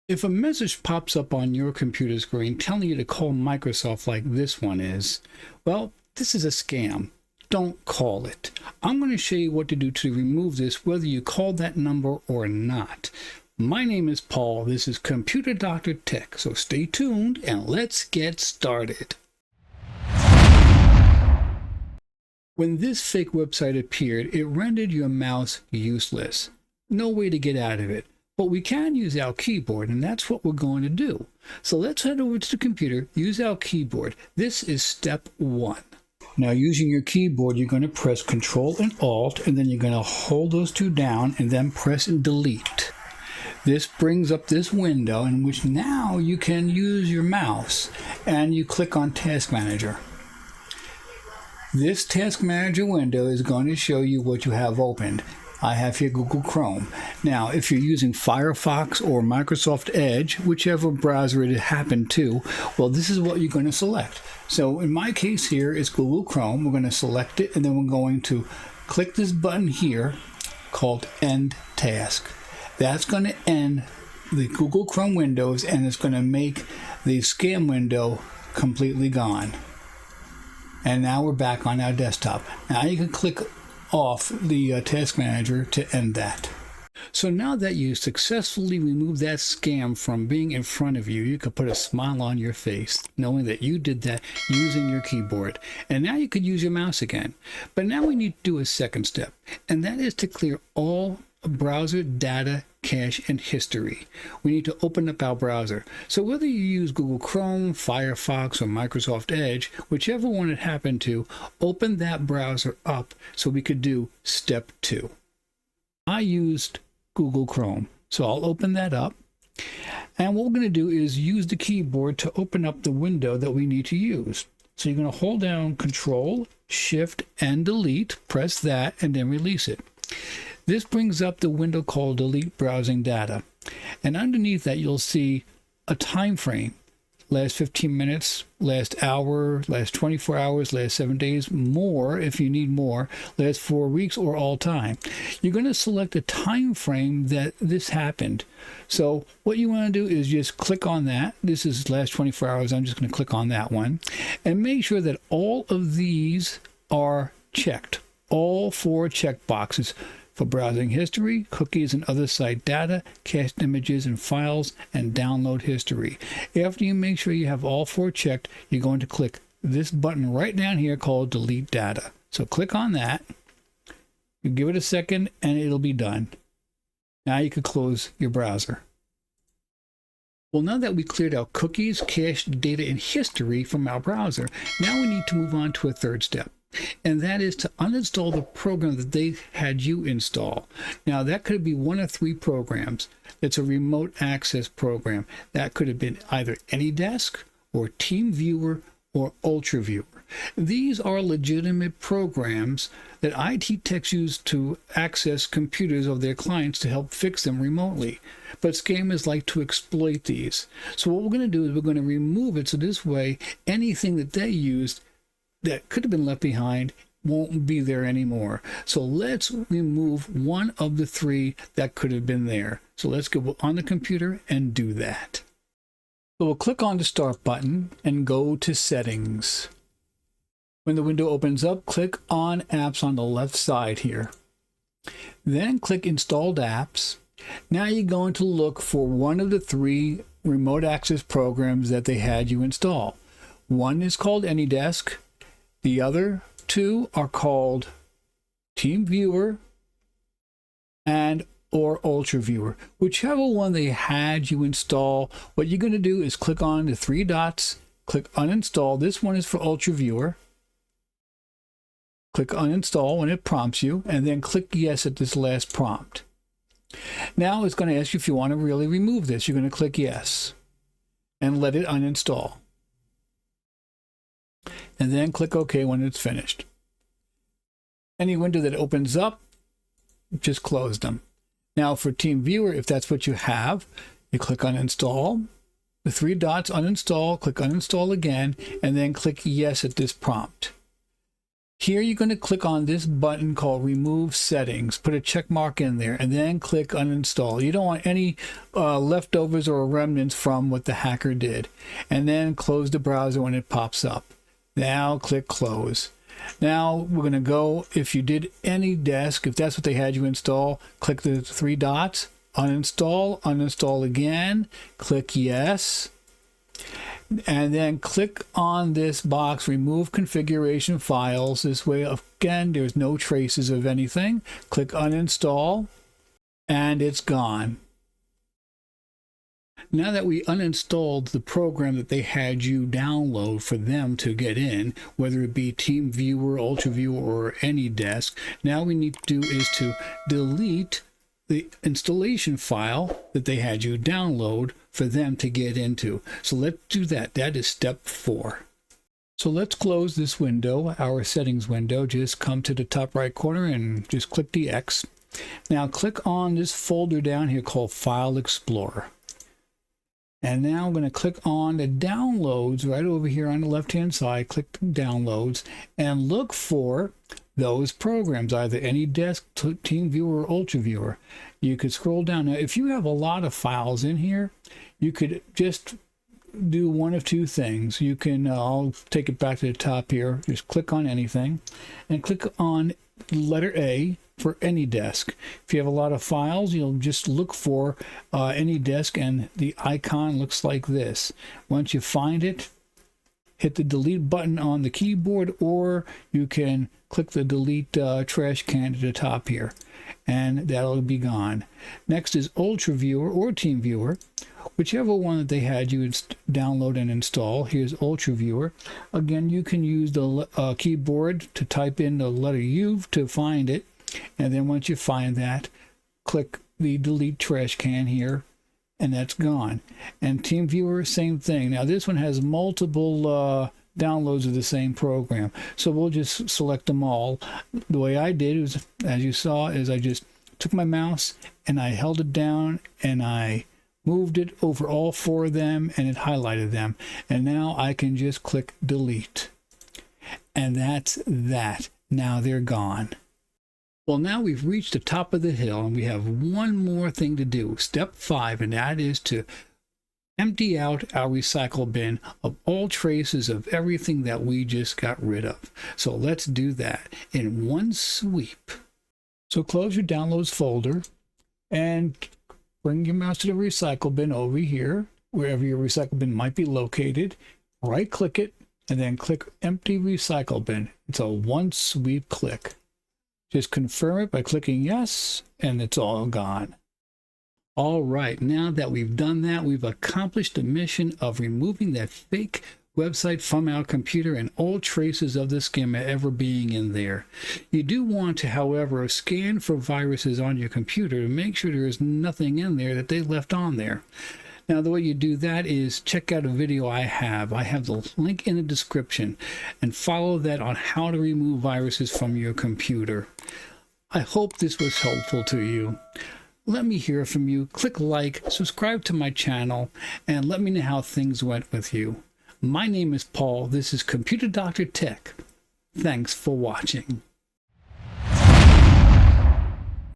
If a message pops up on your computer screen telling you to call Microsoft like this one is, well, this is a scam. Don't call it. I'm going to show you what to do to remove this, whether you call that number or not. My name is Paul. This is Computer Doctor Tech, so stay tuned and let's get started. When this fake website appeared, it rendered your mouse useless. No way to get out of it. But we can use our keyboard, and that's what we're going to do. So let's head over to the computer, use our keyboard. This is step 1. Now, using your keyboard, you're going to press Control and Alt, and then you're going to hold those two down and then press Delete. This brings up this window in which now you can use your mouse, and you click on Task Manager. This Task Manager window is going to show you what you have opened. I have here Google Chrome. Now, if you're using Firefox or Microsoft Edge, whichever browser it happened to, well, this is what you're going to select. So in my case here, it's Google Chrome. We're going to select it, and then we're going to click this button here called End Task. That's going to end the Google Chrome windows, and it's going to make the scam window completely gone. And now we're back on our desktop. Now you can click off the Task Manager to end that. So now that you successfully removed that scam from being in front of you, you could put a smile on your face knowing that you did that using your keyboard. And now you could use your mouse again. But now we need to do a second step, and that is to clear all browser data, cache, and history. We need to open up our browser. So whether you use Google Chrome, Firefox, or Microsoft Edge, whichever one it happened to, open that browser up so we could do step 2. I used Google Chrome, so I'll open that up. And what we're going to do is use the keyboard to open up the window that we need to use. So you're going to hold down Control, Shift, and Delete, press that, and then release it. This brings up the window called Delete Browsing Data. And underneath that, you'll see a time frame. Last 15 minutes, last hour, last 24 hours, last 7 days, more if you need more, last 4 weeks, or all time. You're going to select a time frame that this happened. So what you want to do is just click on that. This is last 24 hours. I'm just going to click on that one. And make sure that all of these are checked. All 4 check boxes for browsing history, cookies and other site data, cached images and files, and download history. After you make sure you have all 4 checked, you're going to click this button right down here called Delete Data. So click on that. You give it a second and it'll be done. Now you can close your browser. Well, now that we cleared our cookies, cached data, and history from our browser, now we need to move on to a third step. And that is to uninstall the program that they had you install. Now, that could be one of 3 programs. It's a remote access program. That could have been either AnyDesk or TeamViewer or UltraViewer. These are legitimate programs that IT techs use to access computers of their clients to help fix them remotely. But scammers like to exploit these. So what we're going to do is we're going to remove it so this way anything that they used that could have been left behind won't be there anymore. So let's remove one of the 3 that could have been there. So let's go on the computer and do that. So we'll click on the Start button and go to Settings. When the window opens up, click on Apps on the left side here. Then click Installed Apps. Now you're going to look for one of the 3 remote access programs that they had you install. One is called AnyDesk. The other 2 are called TeamViewer and or UltraViewer. Whichever one they had you install, what you're going to do is click on the 3 dots, click Uninstall. This one is for UltraViewer. Click Uninstall when it prompts you, and then click Yes at this last prompt. Now it's going to ask you if you want to really remove this. You're going to click Yes and let it uninstall. And then click OK when it's finished. Any window that opens up, just close them. Now for TeamViewer, if that's what you have, you click on Install, the 3 dots, uninstall, click Uninstall again, and then click Yes at this prompt. Here you're going to click on this button called Remove Settings. Put a check mark in there and then click Uninstall. You don't want any leftovers or remnants from what the hacker did. And then close the browser when it pops up. Now click Close. Now we're going to go, if you did AnyDesk, if that's what they had you install, click the three dots, uninstall, uninstall again, click Yes. And then click on this box, remove configuration files. This way, again, there's no traces of anything. Click uninstall, and it's gone. Now that we uninstalled the program that they had you download for them to get in, whether it be TeamViewer, UltraViewer, or AnyDesk, now we need to do is to delete the installation file that they had you download for them to get into. So let's do that. That is step 4. So let's close this window, our settings window. Just come to the top right corner and just click the X. Now click on this folder down here called File Explorer. And now I'm going to click on the downloads right over here on the left hand side. Click downloads and look for those programs, either AnyDesk, TeamViewer, or UltraViewer. You could scroll down. Now, if you have a lot of files in here, you could just do one of two things. You can, I'll take it back to the top here, just click on anything, and click on letter A for AnyDesk. If you have a lot of files, you'll just look for AnyDesk, and the icon looks like this. Once you find it, hit the delete button on the keyboard, or you can click the delete trash can at the top here, and that'll be gone. Next is UltraViewer or TeamViewer, whichever one that they had you download and install. Here's UltraViewer. Again, you can use the keyboard to type in the letter U to find it, and then once you find that, click the delete trash can here, and that's gone. And TeamViewer, same thing. Now this one has multiple downloads of the same program, so we'll just select them all. The way I did was, as you saw, is I just took my mouse and I held it down and I moved it over all 4 of them, and it highlighted them. And now I can just click delete, and that's that. Now they're gone. Well, now we've reached the top of the hill, and we have one more thing to do, step 5, and that is to empty out our recycle bin of all traces of everything that we just got rid of. So let's do that in one sweep. So close your downloads folder and bring your mouse to the recycle bin over here, wherever your recycle bin might be located. Right click it and then click empty recycle bin. It's a one sweep click. Just confirm it by clicking yes, and it's all gone. All right, now that we've done that, we've accomplished the mission of removing that fake website from our computer and all traces of the scammer ever being in there. You do want to, however, scan for viruses on your computer to make sure there is nothing in there that they left on there. Now, the way you do that is check out a video I have. I have the link in the description, and follow that on how to remove viruses from your computer. I hope this was helpful to you. Let me hear from you. Click like, subscribe to my channel, and let me know how things went with you. My name is Paul. This is Computer Doctor Tech. Thanks for watching.